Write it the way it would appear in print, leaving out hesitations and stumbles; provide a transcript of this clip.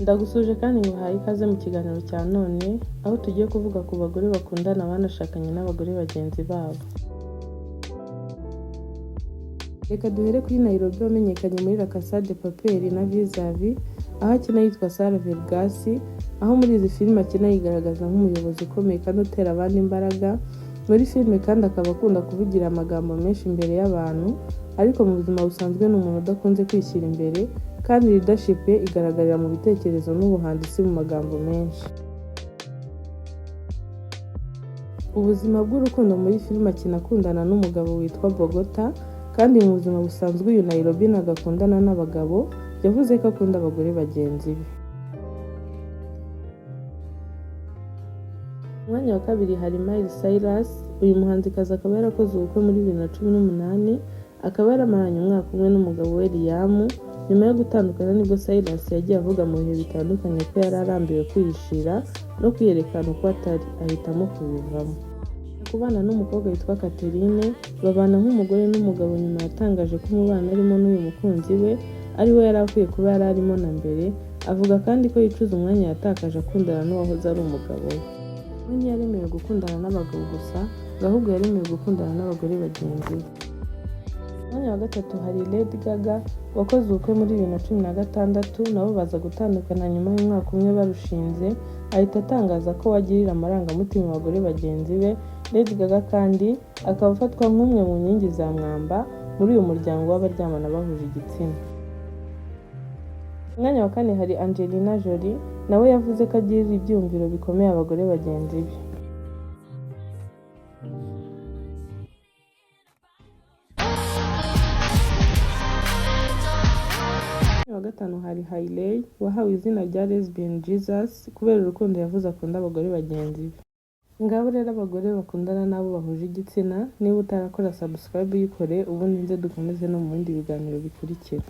Ndagusuje kandi nguhaye ikaze mu kiganiro cya none, aho tugiye kuvuga ku bagore bakundana banashakanye n'abagore bagenzi babo. Reka duhere kuri Nairobi wamenyekanye muri La Casa de Papel na Vis-a-Vis, aho akina yitwa Sarah Vargas, aho muri izi filime akina yigaragaza nk'umuyobozi ukomeye kandi utera abandi imbaraga. Muri filime kandi akaba akunda kuvugira amagambo menshi imbere y'abantu, ariko mu buzima busanzwe ni umuntu udakunze kwishyira imbere, kandi leadership ye igaragarira mu bitekerezo n'ubuhanzi si mu magambo menshi. Ubuzima bw'urukundo muri filime akina akundana n'umugabo witwa Bogota, kandi mu buzima busanzwe uyu Nairobi ntabwo akundana n'abagabo, yavuze ko akunda abagore bagenzi be. Ku mwanya wa kabiri hari Miley Cyrus. Uyu muhanzikazi akaba yarakoze ubukwe muri 2018, akaba yaramaranye umwaka umwe n'umugabo we Liam. Nyuma yo gutandukana nibwo Cyrus yagiye avuga mu bihe bitandukanye ko yari arambiwe kwihishira no kwiyerekana uko atari, ahitamo kubivamo. Kubana n'umukobwa witwa Catherine, babana nk'umugore n'umugabo nyuma yatangaje ko umubano arimo n'uyu mukunzi we ari we yari akwiye kuba yari arimo na mbere. Avuga kandi ko yicuza umwanya yatakaje akundana n'uwahoze ari umugabo we. We ntiyaremewe gukundana n'abagabo gusa, ahubwo yaremewe gukundana n'abagore bagenzi be. Ku mwanya wa gatatu hari Lady Gaga, wakoze ubukwe muri 2016, nabo baza gutandukana nyuma y'umwaka umwe barushinze. Ahita atangaza ko wagirira amarangamutima abagore bagenzi be. Lady Gaga kandi akaba afatwa nk'umwe mu nkingi za mwamba muri uyu muryango w'abaryamana bahuje igitsina. Ku mwanya wa kane hari Angelina Jolie, nawe yavuze ko agirira ibyumviro bikomeye abagore bagenzi be. Ku wa gatanu hari Hailey, wahawe izina rya resbian Jesus kubera urukundo yavuze akunda abagore bagenzi be. Ngabo rero abagore bakundana n'abo bahuje igitsina. Niba utarakora subscribe uyikore, ubundi nze dukomeze no mu bindi biganiro bikurikira.